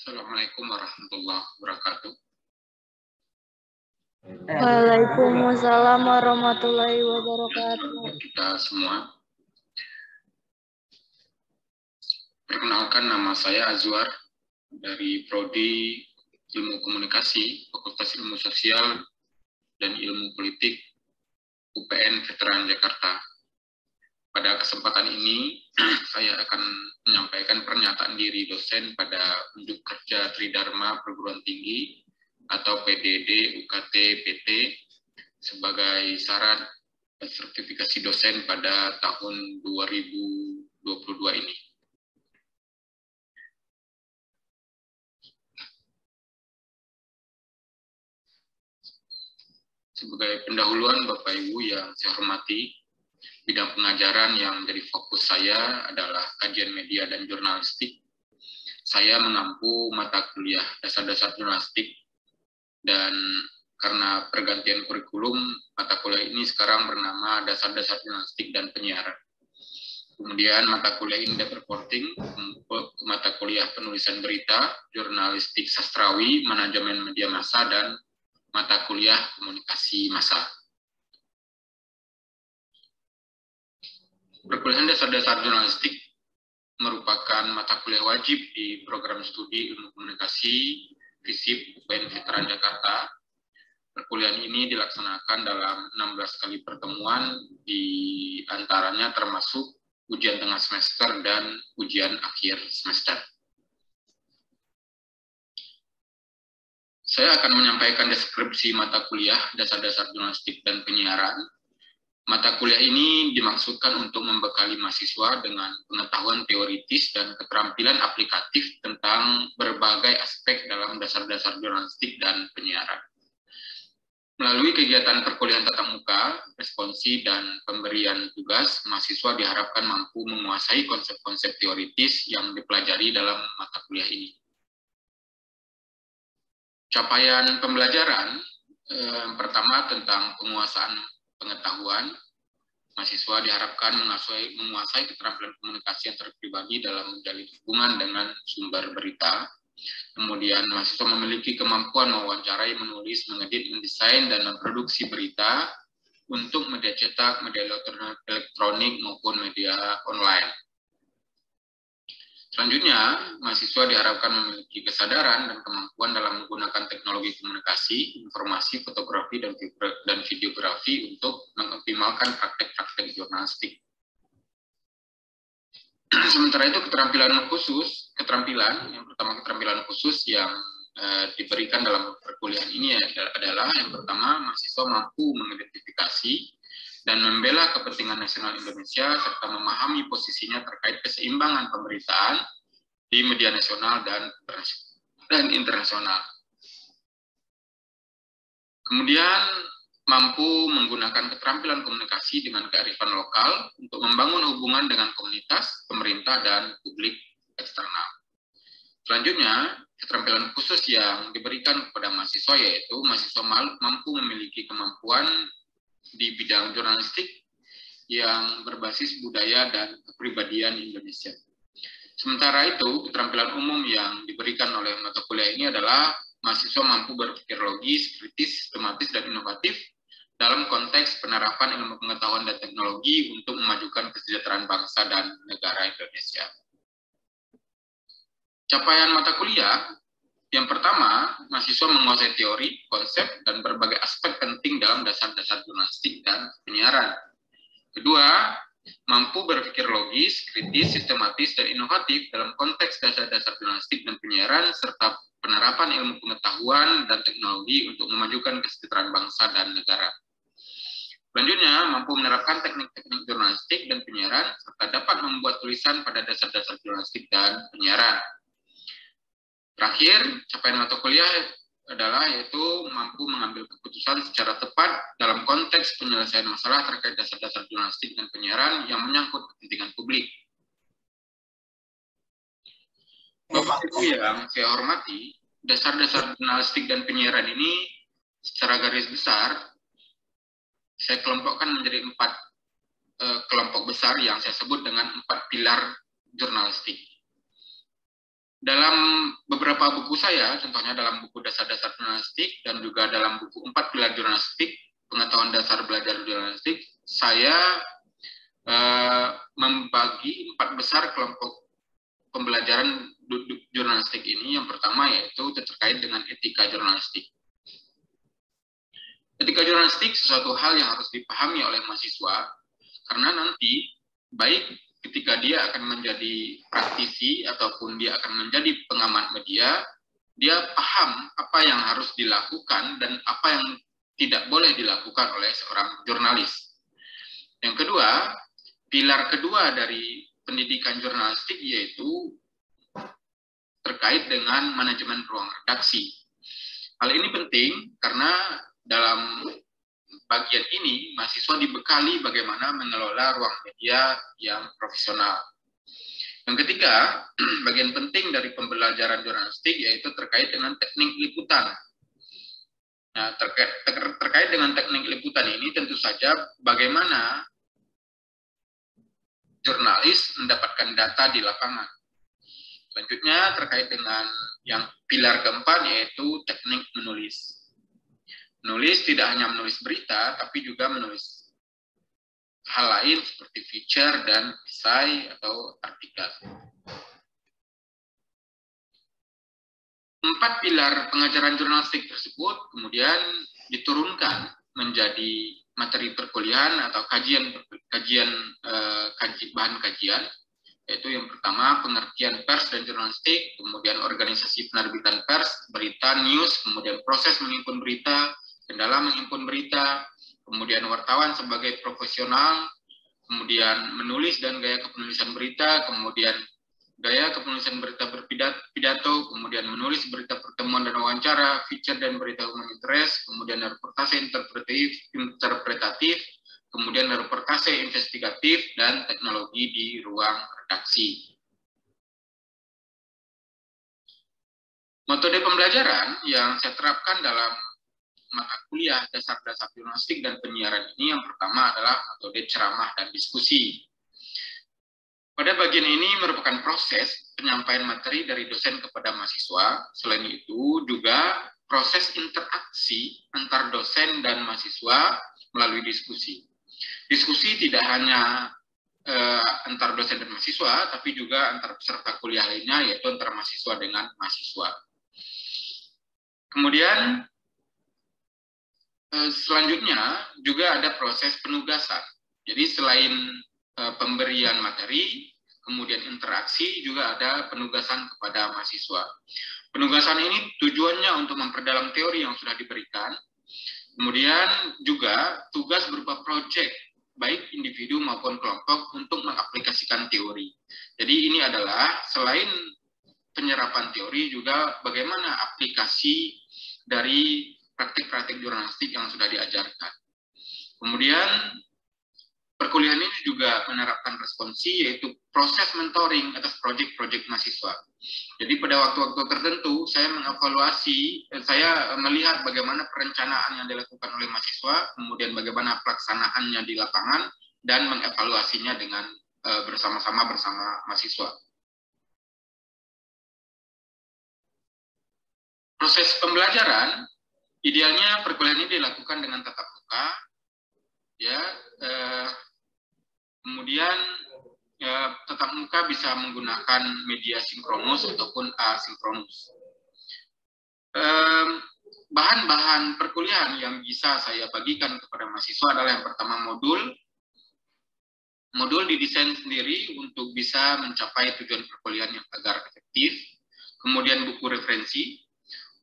Assalamualaikum warahmatullahi wabarakatuh. Waalaikumsalam warahmatullahi wabarakatuh. Kita semua. Perkenalkan, nama saya Azwar dari Prodi Ilmu Komunikasi, Fakultas Ilmu Sosial dan Ilmu Politik UPN Veteran Jakarta. Pada kesempatan ini, saya akan menyampaikan pernyataan diri dosen pada Unjuk Kerja Tridharma Perguruan Tinggi atau PDD UKT PT sebagai syarat sertifikasi dosen pada tahun 2022 ini. Sebagai pendahuluan Bapak Ibu yang saya hormati, bidang pengajaran yang menjadi fokus saya adalah kajian media dan jurnalistik. Saya mengampu mata kuliah dasar-dasar jurnalistik, dan karena pergantian kurikulum, mata kuliah ini sekarang bernama dasar-dasar jurnalistik dan penyiaran. Kemudian mata kuliah ini berporting ke mata kuliah penulisan berita, jurnalistik sastrawi, manajemen media massa, dan mata kuliah komunikasi massa. Perkuliahan dasar-dasar jurnalistik merupakan mata kuliah wajib di program studi ilmu komunikasi FISIP UPN Veteran Jakarta. Perkuliahan ini dilaksanakan dalam 16 kali pertemuan, di antaranya termasuk ujian tengah semester dan ujian akhir semester. Saya akan menyampaikan deskripsi mata kuliah dasar-dasar jurnalistik dan penyiaran. Mata kuliah ini dimaksudkan untuk membekali mahasiswa dengan pengetahuan teoritis dan keterampilan aplikatif tentang berbagai aspek dalam dasar-dasar jurnalistik dan penyiaran. Melalui kegiatan perkuliahan tatap muka, responsi, dan pemberian tugas, mahasiswa diharapkan mampu menguasai konsep-konsep teoritis yang dipelajari dalam mata kuliah ini. Capaian pembelajaran pertama tentang penguasaan pengetahuan, mahasiswa diharapkan menguasai keterampilan komunikasi antar pribadi dalam menjalin hubungan dengan sumber berita. Kemudian mahasiswa memiliki kemampuan mewawancarai, menulis, mengedit, mendesain, dan memproduksi berita untuk media cetak, media elektronik, maupun media online. Selanjutnya, mahasiswa diharapkan memiliki kesadaran dan kemampuan dalam menggunakan teknologi komunikasi, informasi, fotografi, dan videografi untuk mengoptimalkan praktek-praktek jurnalistik. Sementara itu, keterampilan yang pertama keterampilan khusus yang diberikan dalam perkuliahan ini adalah yang pertama, mahasiswa mampu mengidentifikasi dan membela kepentingan nasional Indonesia serta memahami posisinya terkait keseimbangan pemberitaan di media nasional dan internasional. Kemudian mampu menggunakan keterampilan komunikasi dengan kearifan lokal untuk membangun hubungan dengan komunitas, pemerintah, dan publik eksternal. Selanjutnya, keterampilan khusus yang diberikan kepada mahasiswa yaitu mahasiswa mampu memiliki kemampuan di bidang jurnalistik yang berbasis budaya dan kepribadian Indonesia. Sementara itu, keterampilan umum yang diberikan oleh mata kuliah ini adalah mahasiswa mampu berpikir logis, kritis, sistematis, dan inovatif dalam konteks penerapan ilmu pengetahuan dan teknologi untuk memajukan kesejahteraan bangsa dan negara Indonesia. Capaian mata kuliah yang pertama, mahasiswa menguasai teori, konsep, dan berbagai aspek penting dalam dasar-dasar jurnalistik dan penyiaran. Kedua, mampu berpikir logis, kritis, sistematis, dan inovatif dalam konteks dasar-dasar jurnalistik dan penyiaran, serta penerapan ilmu pengetahuan dan teknologi untuk memajukan kesejahteraan bangsa dan negara. Selanjutnya, mampu menerapkan teknik-teknik jurnalistik dan penyiaran, serta dapat membuat tulisan pada dasar-dasar jurnalistik dan penyiaran. Terakhir, capaian mata kuliah adalah yaitu mampu mengambil keputusan secara tepat dalam konteks penyelesaian masalah terkait dasar-dasar jurnalistik dan penyiaran yang menyangkut kepentingan publik. Bapak Ibu yang saya hormati, dasar-dasar jurnalistik dan penyiaran ini secara garis besar saya kelompokkan menjadi 4 kelompok besar yang saya sebut dengan 4 pilar jurnalistik. Dalam beberapa buku saya, contohnya dalam buku Dasar-Dasar Jurnalistik dan juga dalam buku 4 Pilar Jurnalistik, Pengetahuan Dasar Belajar Jurnalistik, saya membagi 4 besar kelompok pembelajaran jurnalistik ini. Yang pertama yaitu terkait dengan etika jurnalistik. Etika jurnalistik sesuatu hal yang harus dipahami oleh mahasiswa, karena nanti baik ketika dia akan menjadi praktisi ataupun dia akan menjadi pengamat media, dia paham apa yang harus dilakukan dan apa yang tidak boleh dilakukan oleh seorang jurnalis. Yang kedua, pilar kedua dari pendidikan jurnalistik yaitu terkait dengan manajemen ruang redaksi. Hal ini penting karena dalam bagian ini, mahasiswa dibekali bagaimana mengelola ruang media yang profesional. Yang ketiga, bagian penting dari pembelajaran jurnalistik yaitu terkait dengan teknik liputan. Nah, terkait dengan teknik liputan ini tentu saja bagaimana jurnalis mendapatkan data di lapangan. Selanjutnya terkait dengan yang pilar keempat yaitu teknik menulis. Menulis tidak hanya menulis berita, tapi juga menulis hal lain seperti feature dan esai atau artikel. 4 pilar pengajaran jurnalistik tersebut kemudian diturunkan menjadi materi perkuliahan atau bahan kajian, yaitu yang pertama pengertian pers dan jurnalistik, kemudian organisasi penerbitan pers, berita, news, kemudian proses menghimpun berita, kendala menghimpun berita, kemudian wartawan sebagai profesional, kemudian menulis dan gaya kepenulisan berita, kemudian gaya kepenulisan berita berpidato, kemudian menulis berita pertemuan dan wawancara, feature dan berita human interest, kemudian reportase interpretatif, kemudian reportase investigatif, dan teknologi di ruang redaksi. Metode pembelajaran yang saya terapkan dalam mata kuliah dasar-dasar jurnalistik dan penyiaran ini yang pertama adalah metode ceramah dan diskusi. Pada bagian ini merupakan proses penyampaian materi dari dosen kepada mahasiswa. Selain itu juga proses interaksi antar dosen dan mahasiswa melalui diskusi. Diskusi tidak hanya antar dosen dan mahasiswa, tapi juga antar peserta kuliah lainnya, yaitu antara mahasiswa dengan mahasiswa. Kemudian selanjutnya juga ada proses penugasan. Jadi selain pemberian materi, kemudian interaksi, juga ada penugasan kepada mahasiswa. Penugasan ini tujuannya untuk memperdalam teori yang sudah diberikan. Kemudian juga tugas berupa proyek, baik individu maupun kelompok untuk mengaplikasikan teori. Jadi ini adalah selain penyerapan teori, juga bagaimana aplikasi dari praktik-praktik jurnalistik yang sudah diajarkan. Kemudian perkuliahan ini juga menerapkan responsi, yaitu proses mentoring atas proyek-proyek mahasiswa. Jadi pada waktu-waktu tertentu saya mengevaluasi, saya melihat bagaimana perencanaan yang dilakukan oleh mahasiswa, kemudian bagaimana pelaksanaannya di lapangan, dan mengevaluasinya dengan bersama-sama bersama mahasiswa. Proses pembelajaran idealnya perkuliahan ini dilakukan dengan tatap muka, ya. Kemudian tatap muka bisa menggunakan media sinkronus ataupun asinkronus. Bahan-bahan perkuliahan yang bisa saya bagikan kepada mahasiswa adalah yang pertama modul. Modul didesain sendiri untuk bisa mencapai tujuan perkuliahan yang agar efektif. Kemudian buku referensi.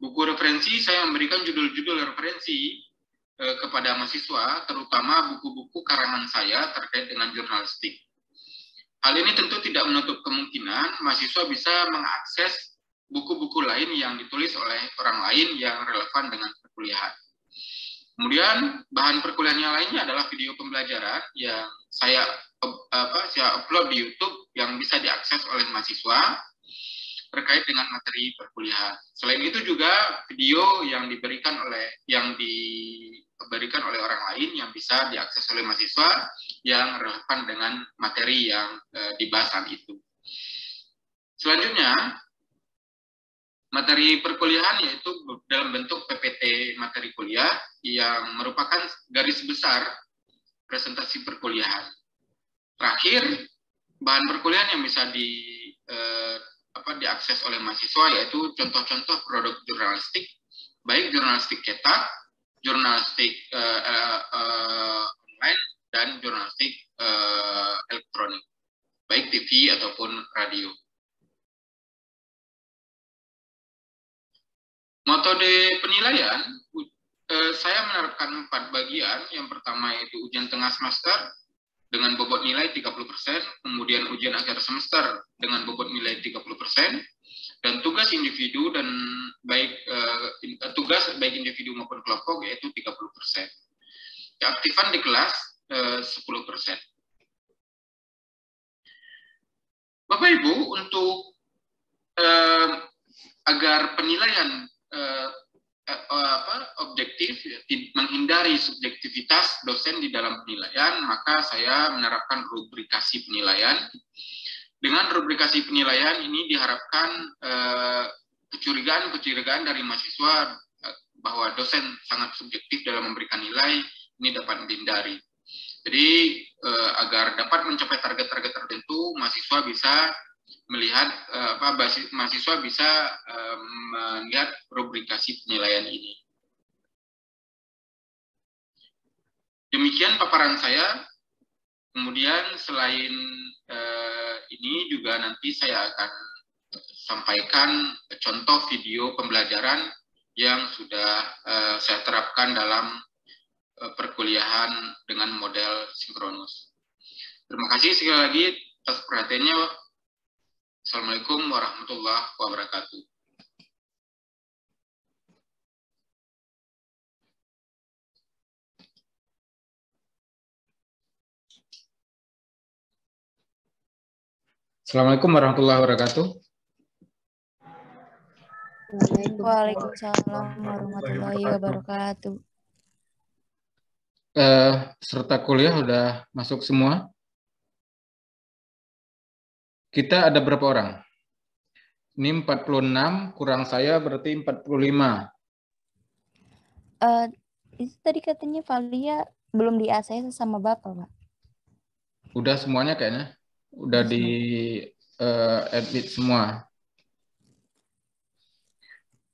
Buku referensi saya memberikan judul-judul referensi kepada mahasiswa, terutama buku-buku karangan saya terkait dengan jurnalistik. Hal ini tentu tidak menutup kemungkinan mahasiswa bisa mengakses buku-buku lain yang ditulis oleh orang lain yang relevan dengan perkuliahan. Kemudian bahan perkuliahan yang lainnya adalah video pembelajaran yang saya upload di YouTube yang bisa diakses oleh mahasiswa terkait dengan materi perkuliahan. Selain itu juga video yang diberikan oleh orang lain yang bisa diakses oleh mahasiswa yang relevan dengan materi yang dibahas saat itu. Selanjutnya, Materi perkuliahan yaitu dalam bentuk PPT materi kuliah yang merupakan garis besar presentasi perkuliahan. Terakhir, bahan perkuliahan yang bisa diakses oleh mahasiswa yaitu contoh-contoh produk jurnalistik, baik jurnalistik cetak, jurnalistik online, dan jurnalistik elektronik, baik TV ataupun radio. Metode penilaian, saya menerapkan 4 bagian. Yang pertama yaitu ujian tengah semester dengan bobot nilai 30%, kemudian ujian akhir semester dengan bobot nilai 30%, dan tugas individu dan baik individu maupun kelompok yaitu 30%. Keaktifan di kelas 10%. Bapak Ibu, untuk agar penilaian objektif, menghindari subjektivitas dosen di dalam penilaian, maka saya menerapkan rubrikasi penilaian. Dengan rubrikasi penilaian ini diharapkan kecurigaan dari mahasiswa bahwa dosen sangat subjektif dalam memberikan nilai ini dapat dihindari. Jadi agar dapat mencapai target-target tertentu, mahasiswa bisa melihat mahasiswa bisa melihat rubrikasi penilaian ini. Demikian paparan saya. Kemudian selain ini juga nanti saya akan sampaikan contoh video pembelajaran yang sudah saya terapkan dalam perkuliahan dengan model sinkronus. Terima kasih sekali lagi atas perhatiannya. Assalamualaikum warahmatullahi wabarakatuh. Assalamualaikum warahmatullahi wabarakatuh. Waalaikumsalam warahmatullahi wabarakatuh. Peserta kuliah udah masuk semua? Kita ada berapa orang? Ini 46, kurang saya berarti 45. Itu tadi katanya Valia belum di ACC sama Bapak, Pak. Udah semuanya kayaknya. Udah di edit semua.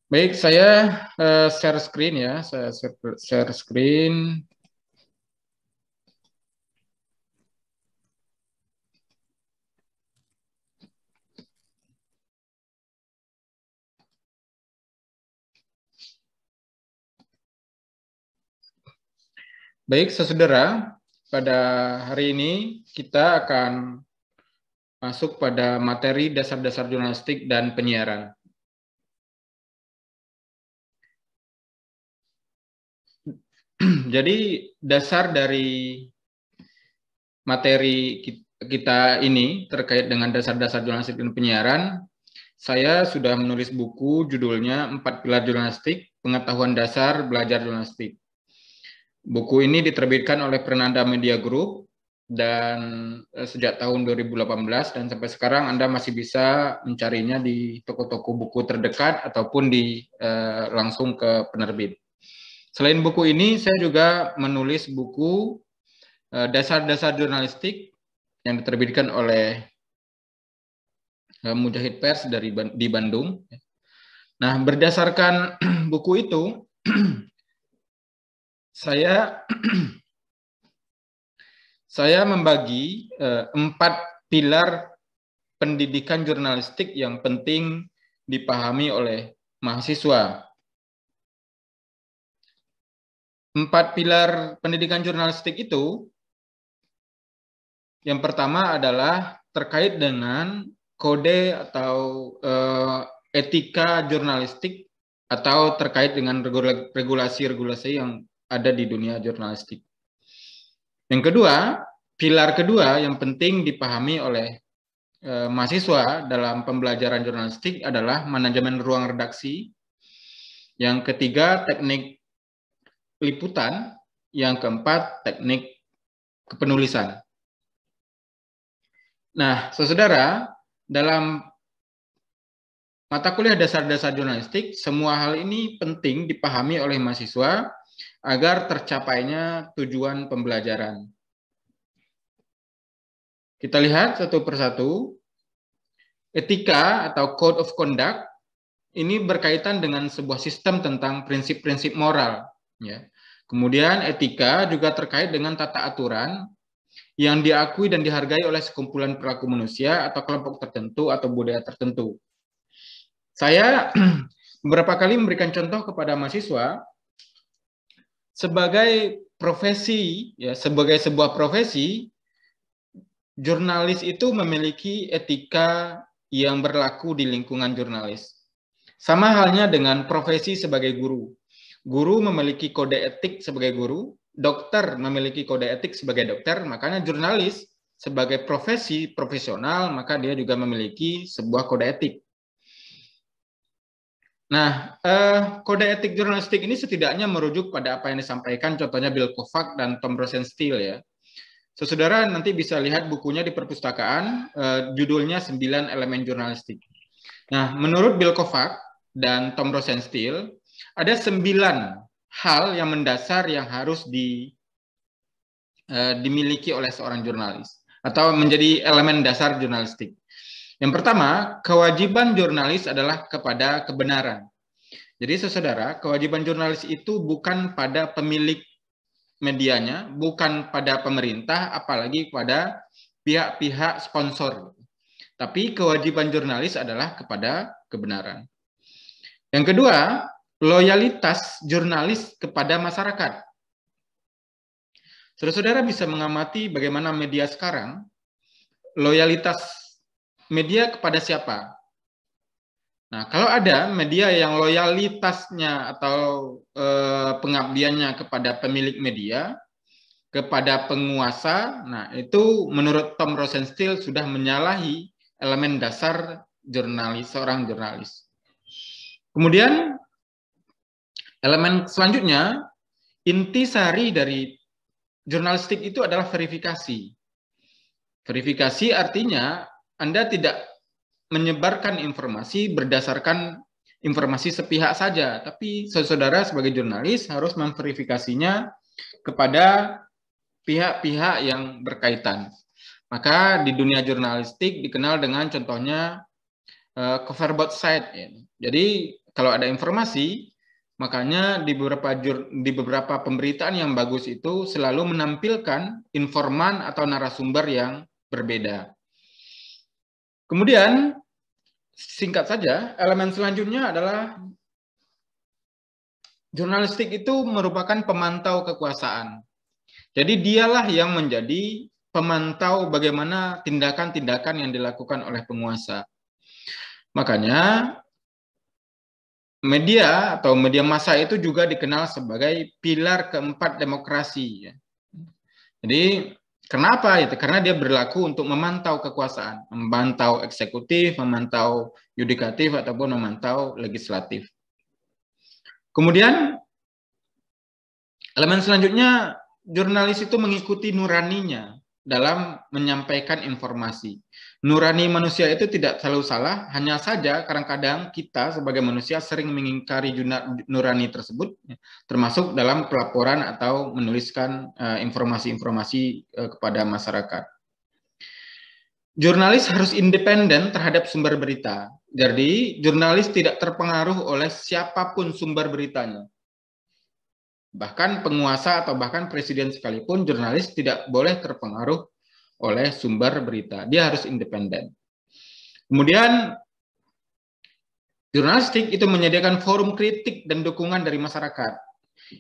Baik, saya share screen ya. Saya share screen. Baik, saudara, pada hari ini kita akan masuk pada materi dasar-dasar jurnalistik dan penyiaran. Jadi, dasar dari materi kita ini terkait dengan dasar-dasar jurnalistik dan penyiaran, saya sudah menulis buku judulnya 4 Pilar Jurnalistik, Pengetahuan Dasar Belajar Jurnalistik. Buku ini diterbitkan oleh Prenanda Media Group dan sejak tahun 2018 dan sampai sekarang Anda masih bisa mencarinya di toko-toko buku terdekat ataupun langsung ke penerbit. Selain buku ini, saya juga menulis buku Dasar-Dasar Jurnalistik yang diterbitkan oleh Mujahid Pers di Bandung. Nah, berdasarkan buku itu, saya membagi 4 pilar pendidikan jurnalistik yang penting dipahami oleh mahasiswa. 4 pilar pendidikan jurnalistik itu, yang pertama adalah terkait dengan kode atau etika jurnalistik atau terkait dengan regulasi-regulasi yang ada di dunia jurnalistik. Yang kedua, pilar kedua yang penting dipahami oleh mahasiswa dalam pembelajaran jurnalistik adalah manajemen ruang redaksi. Yang ketiga, teknik liputan. Yang keempat, teknik kepenulisan. Nah, saudara, dalam mata kuliah dasar-dasar jurnalistik, semua hal ini penting dipahami oleh mahasiswa agar tercapainya tujuan pembelajaran. Kita lihat satu persatu. Etika atau code of conduct ini berkaitan dengan sebuah sistem tentang prinsip-prinsip moral. Ya. Kemudian etika juga terkait dengan tata aturan yang diakui dan dihargai oleh sekumpulan perilaku manusia atau kelompok tertentu atau budaya tertentu. Saya beberapa kali memberikan contoh kepada mahasiswa sebagai profesi, ya, sebagai sebuah profesi, jurnalis itu memiliki etika yang berlaku di lingkungan jurnalis. Sama halnya dengan profesi sebagai guru. Guru memiliki kode etik sebagai guru, dokter memiliki kode etik sebagai dokter, makanya jurnalis sebagai profesi profesional, maka dia juga memiliki sebuah kode etik. Nah, kode etik jurnalistik ini setidaknya merujuk pada apa yang disampaikan, contohnya Bill Kovac dan Tom Rosenstiel, ya. Saudara nanti bisa lihat bukunya di perpustakaan, judulnya 9 Elemen Jurnalistik. Nah, menurut Bill Kovac dan Tom Rosenstiel, ada 9 hal yang mendasar yang harus dimiliki oleh seorang jurnalis, atau menjadi elemen dasar jurnalistik. Yang pertama, kewajiban jurnalis adalah kepada kebenaran. Jadi, saudara, kewajiban jurnalis itu bukan pada pemilik medianya, bukan pada pemerintah, apalagi pada pihak-pihak sponsor. Tapi kewajiban jurnalis adalah kepada kebenaran. Yang kedua, loyalitas jurnalis kepada masyarakat. Saudara-saudara bisa mengamati bagaimana media sekarang, loyalitas media kepada siapa? Nah, kalau ada media yang loyalitasnya atau pengabdiannya kepada pemilik media, kepada penguasa, nah itu menurut Tom Rosenstiel sudah menyalahi elemen dasar jurnalis, seorang jurnalis. Kemudian elemen selanjutnya, intisari dari jurnalistik itu adalah verifikasi. Verifikasi artinya Anda tidak menyebarkan informasi berdasarkan informasi sepihak saja, tapi saudara sebagai jurnalis harus memverifikasinya kepada pihak-pihak yang berkaitan. Maka di dunia jurnalistik dikenal dengan contohnya cover both side. Ya. Jadi kalau ada informasi, makanya di beberapa pemberitaan yang bagus itu selalu menampilkan informan atau narasumber yang berbeda. Kemudian, singkat saja, elemen selanjutnya adalah jurnalistik itu merupakan pemantau kekuasaan. Jadi dialah yang menjadi pemantau bagaimana tindakan-tindakan yang dilakukan oleh penguasa. Makanya, media atau media massa itu juga dikenal sebagai pilar keempat demokrasi. Jadi, kenapa itu? Karena dia berlaku untuk memantau kekuasaan, memantau eksekutif, memantau yudikatif, ataupun memantau legislatif. Kemudian, elemen selanjutnya, jurnalis itu mengikuti nuraninya dalam menyampaikan informasi. Nurani manusia itu tidak selalu salah, hanya saja kadang-kadang kita sebagai manusia sering mengingkari nurani tersebut, termasuk dalam pelaporan atau menuliskan informasi-informasi kepada masyarakat. Jurnalis harus independen terhadap sumber berita. Jadi, jurnalis tidak terpengaruh oleh siapapun sumber beritanya. Bahkan penguasa atau bahkan presiden sekalipun, jurnalis tidak boleh terpengaruh oleh sumber berita. Dia harus independen. Kemudian, jurnalistik itu menyediakan forum kritik dan dukungan dari masyarakat.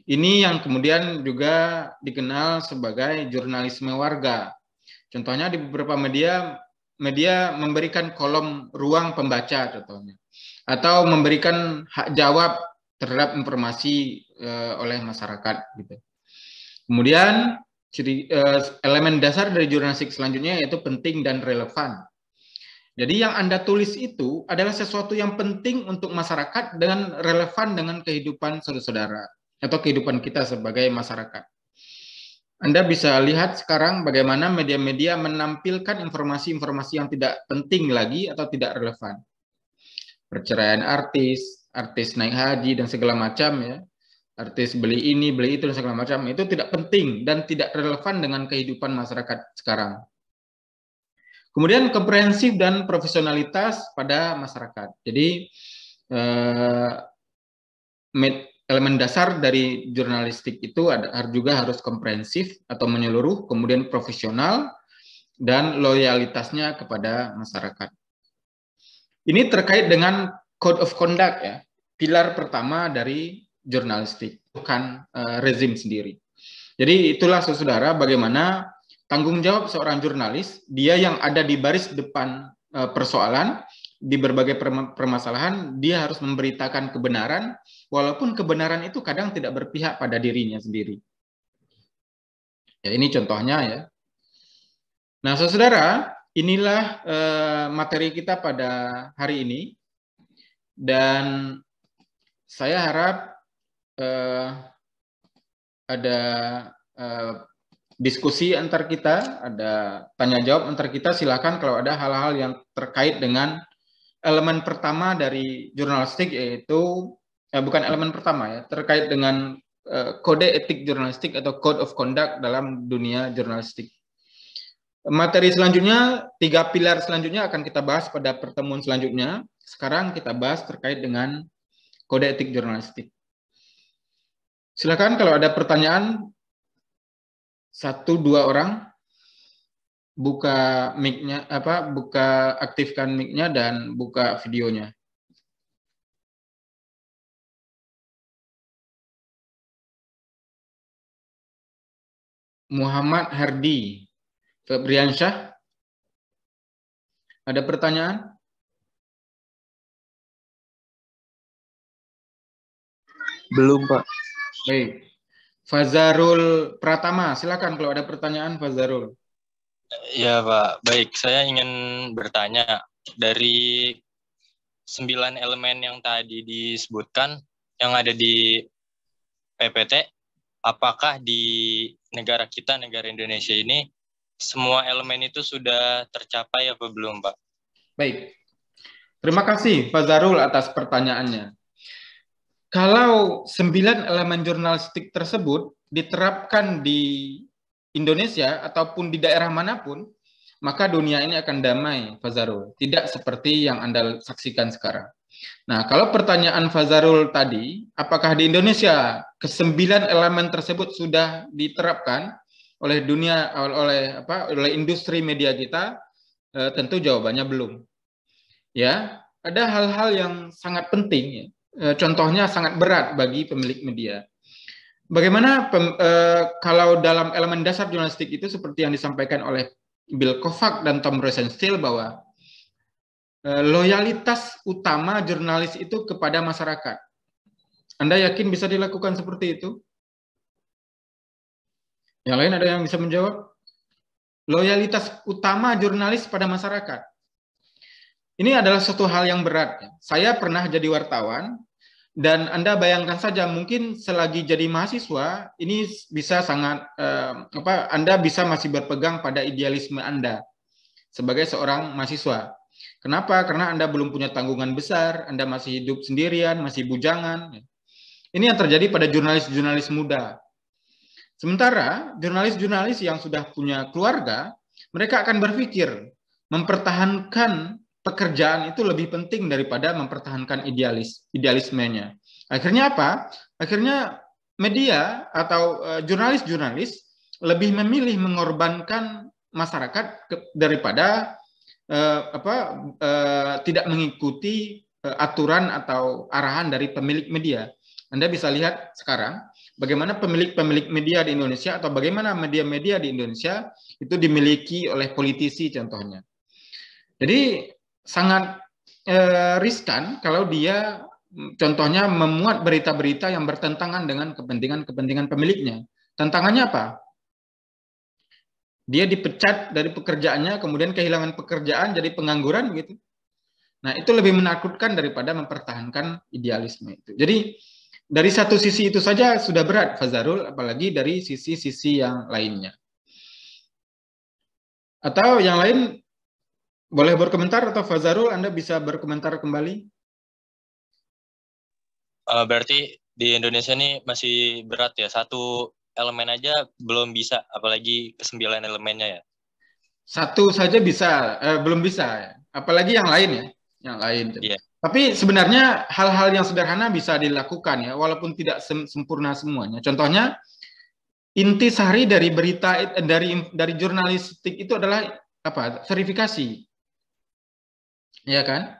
Ini yang kemudian juga dikenal sebagai jurnalisme warga. Contohnya di beberapa media memberikan kolom ruang pembaca contohnya. Atau memberikan hak jawab terhadap informasi oleh masyarakat. Gitu. Kemudian elemen dasar dari jurnalistik selanjutnya yaitu penting dan relevan. Jadi yang Anda tulis itu adalah sesuatu yang penting untuk masyarakat dan relevan dengan kehidupan saudara-saudara atau kehidupan kita sebagai masyarakat. Anda bisa lihat sekarang bagaimana media-media menampilkan informasi-informasi yang tidak penting lagi atau tidak relevan. perceraian artis, artis naik haji dan segala macam ya, artis beli ini, beli itu dan segala macam, itu tidak penting dan tidak relevan dengan kehidupan masyarakat sekarang. Kemudian komprehensif dan profesionalitas pada masyarakat. Jadi elemen dasar dari jurnalistik itu juga harus komprehensif atau menyeluruh, kemudian profesional, dan loyalitasnya kepada masyarakat. Ini terkait dengan code of conduct ya, pilar pertama dari jurnalistik, bukan rezim sendiri. Jadi itulah saudara bagaimana tanggung jawab seorang jurnalis, dia yang ada di baris depan persoalan, di berbagai permasalahan, dia harus memberitakan kebenaran, walaupun kebenaran itu kadang tidak berpihak pada dirinya sendiri. Ya, ini contohnya ya. Nah, saudara, inilah materi kita pada hari ini, dan saya harap ada diskusi antar kita, ada tanya jawab antar kita. Silakan kalau ada hal-hal yang terkait dengan elemen pertama dari jurnalistik, yaitu bukan elemen pertama ya, terkait dengan kode etik jurnalistik atau code of conduct dalam dunia jurnalistik. Materi selanjutnya, 3 pilar selanjutnya akan kita bahas pada pertemuan selanjutnya. Sekarang kita bahas terkait dengan kode etik jurnalistik. Silakan kalau ada pertanyaan, 1-2 orang buka mic-nya, buka aktifkan mic-nya dan buka videonya. Muhammad Hardi Febriansyah, ada pertanyaan? Belum, Pak. Baik. Fazarul Pratama, silakan kalau ada pertanyaan, Fazarul. Ya, Pak. Baik, saya ingin bertanya, dari 9 elemen yang tadi disebutkan yang ada di PPT, apakah di negara kita, negara Indonesia ini, semua elemen itu sudah tercapai apa belum, Pak? Baik. Terima kasih, Fazarul, atas pertanyaannya. Kalau 9 elemen jurnalistik tersebut diterapkan di Indonesia ataupun di daerah manapun, maka dunia ini akan damai, Fazarul. Tidak seperti yang Anda saksikan sekarang. Nah, kalau pertanyaan Fazarul tadi, apakah di Indonesia ke-9 elemen tersebut sudah diterapkan oleh dunia, oleh industri media kita? Tentu jawabannya belum. Ya, ada hal-hal yang sangat penting ya. Contohnya sangat berat bagi pemilik media. Bagaimana kalau dalam elemen dasar jurnalistik itu seperti yang disampaikan oleh Bill Kovac dan Tom Rosenstiel bahwa loyalitas utama jurnalis itu kepada masyarakat. Anda yakin bisa dilakukan seperti itu? Yang lain ada yang bisa menjawab? Loyalitas utama jurnalis pada masyarakat. Ini adalah suatu hal yang berat. Saya pernah jadi wartawan, dan Anda bayangkan saja, mungkin selagi jadi mahasiswa, ini bisa sangat, Anda bisa masih berpegang pada idealisme Anda sebagai seorang mahasiswa. Kenapa? Karena Anda belum punya tanggungan besar, Anda masih hidup sendirian, masih bujangan. Ini yang terjadi pada jurnalis-jurnalis muda. Sementara jurnalis-jurnalis yang sudah punya keluarga, mereka akan berpikir, mempertahankan pekerjaan itu lebih penting daripada mempertahankan idealismenya. Akhirnya apa? Akhirnya media atau jurnalis-jurnalis lebih memilih mengorbankan masyarakat daripada tidak mengikuti aturan atau arahan dari pemilik media. Anda bisa lihat sekarang bagaimana pemilik-pemilik media di Indonesia atau bagaimana media-media di Indonesia itu dimiliki oleh politisi contohnya. Jadi sangat riskan kalau dia contohnya memuat berita-berita yang bertentangan dengan kepentingan pemiliknya. Tantangannya apa? Dia dipecat dari pekerjaannya, kemudian kehilangan pekerjaan, jadi pengangguran begitu. Nah, itu lebih menakutkan daripada mempertahankan idealisme itu. Jadi dari satu sisi itu saja sudah berat, Fazarul, apalagi dari sisi-sisi yang lainnya. Atau yang lain boleh berkomentar, atau Fazarul Anda bisa berkomentar kembali? Berarti di Indonesia ini masih berat ya, satu elemen aja belum bisa, apalagi ke-9 elemennya ya. Satu saja bisa, belum bisa, apalagi yang lain ya, yang lain. Iya. Tapi sebenarnya hal-hal yang sederhana bisa dilakukan ya, walaupun tidak sempurna semuanya. Contohnya, intisari dari berita dari jurnalistik itu adalah apa? Verifikasi, ya kan?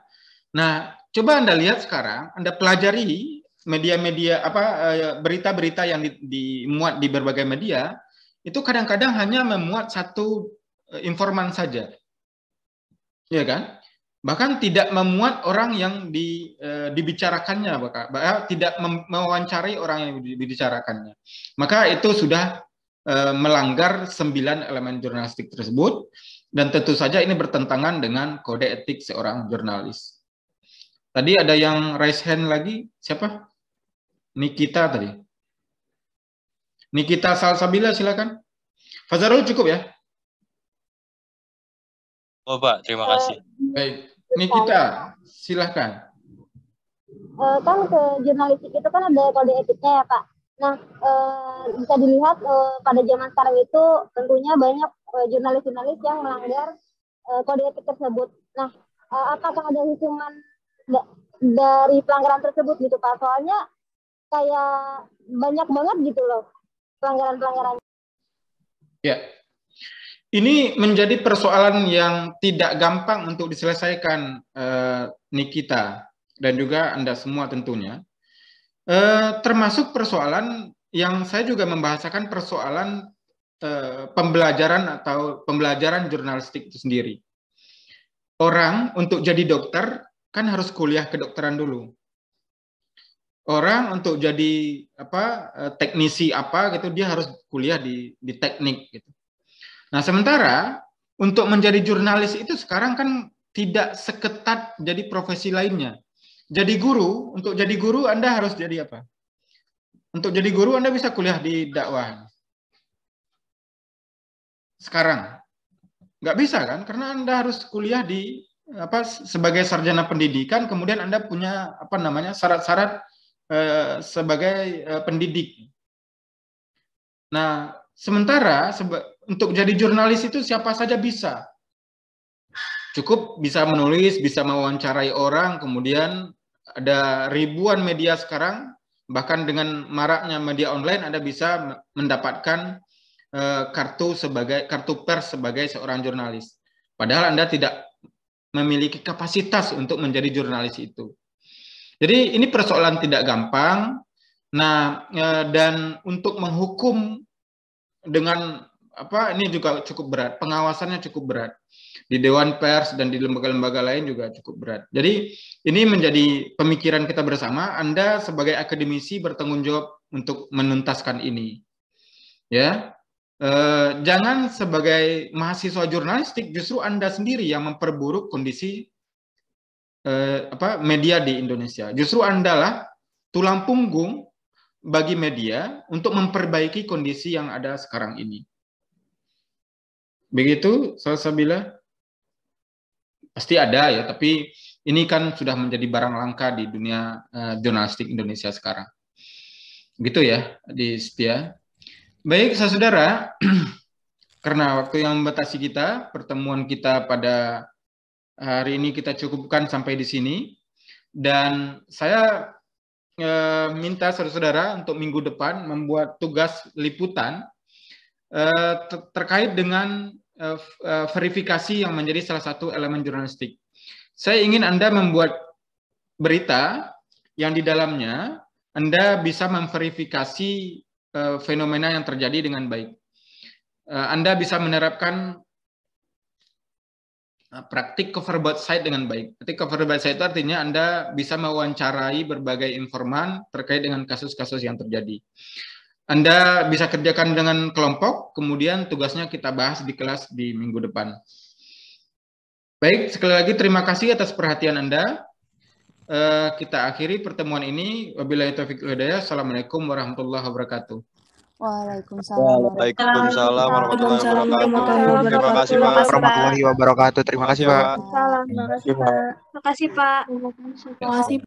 Nah, coba Anda lihat sekarang, Anda pelajari media-media berita-berita yang dimuat di berbagai media, itu kadang-kadang hanya memuat satu informan saja, ya kan? Bahkan tidak memuat orang yang dibicarakannya, bahkan tidak mewawancarai orang yang dibicarakannya. Maka itu sudah melanggar 9 elemen jurnalistik tersebut, dan tentu saja ini bertentangan dengan kode etik seorang jurnalis. Tadi ada yang raise hand lagi, siapa? Nikita tadi. Nikita Salsabila, silakan. Fazarul cukup ya? Oh Pak, terima kasih. Baik, Nikita, silakan. Kan ke jurnalistik itu kan ada kode etiknya ya Pak. Nah, bisa dilihat pada zaman sekarang itu tentunya banyak jurnalis-jurnalis yang melanggar kode etik tersebut. Nah, apakah ada hukuman dari pelanggaran tersebut gitu Pak? Soalnya kayak banyak banget gitu loh pelanggaran-pelanggaran. Ya, ini menjadi persoalan yang tidak gampang untuk diselesaikan, Nikita, dan juga Anda semua tentunya. Termasuk persoalan yang saya juga membahasakan persoalan pembelajaran atau pembelajaran jurnalistik itu sendiri. Orang untuk jadi dokter kan harus kuliah kedokteran dulu. Orang untuk jadi teknisi gitu dia harus kuliah di teknik gitu. Nah, sementara untuk menjadi jurnalis itu sekarang kan tidak seketat jadi profesi lainnya. Jadi guru, untuk jadi guru Anda harus jadi apa? Untuk jadi guru Anda bisa kuliah di dakwah. Sekarang nggak bisa kan? Karena Anda harus kuliah di sebagai sarjana pendidikan, kemudian Anda punya syarat-syarat sebagai pendidik. Nah, sementara untuk jadi jurnalis itu siapa saja bisa. Cukup bisa menulis, bisa mewawancarai orang, kemudian ada ribuan media sekarang, bahkan dengan maraknya media online Anda bisa mendapatkan kartu pers sebagai seorang jurnalis. Padahal Anda tidak memiliki kapasitas untuk menjadi jurnalis itu. Jadi ini persoalan tidak gampang. Nah, dan untuk menghukum dengan ini juga cukup berat, pengawasannya cukup berat. Di Dewan Pers dan di lembaga-lembaga lain juga cukup berat. Jadi ini menjadi pemikiran kita bersama. Anda sebagai akademisi bertanggung jawab untuk menuntaskan ini. Ya, jangan sebagai mahasiswa jurnalistik justru Anda sendiri yang memperburuk kondisi media di Indonesia. Justru Anda lah tulang punggung bagi media untuk memperbaiki kondisi yang ada sekarang ini. Begitu, Salsabila? Pasti ada ya, tapi ini kan sudah menjadi barang langka di dunia jurnalistik Indonesia sekarang. Gitu ya, di Setia. Baik, saudara, karena waktu yang membatasi kita, pertemuan kita pada hari ini kita cukupkan sampai di sini. Dan saya minta saudara-saudara untuk minggu depan membuat tugas liputan terkait dengan verifikasi yang menjadi salah satu elemen jurnalistik. Saya ingin Anda membuat berita yang di dalamnya Anda bisa memverifikasi fenomena yang terjadi dengan baik. Anda bisa menerapkan praktik cover both side dengan baik. Praktik cover both side itu artinya Anda bisa mewawancarai berbagai informan terkait dengan kasus-kasus yang terjadi. Anda bisa kerjakan dengan kelompok, kemudian tugasnya kita bahas di kelas di minggu depan. Baik, sekali lagi terima kasih atas perhatian Anda. Kita akhiri pertemuan ini. Wabillahi taufiq wal hidayah. Assalamualaikum warahmatullahi wabarakatuh. Waalaikumsalam. Waalaikumsalam warahmatullahi wabarakatuh. Terima kasih Pak. Warahmatullahi wabarakatuh. Terima kasih Pak. Terima kasih Pak. Terima kasih, Pak.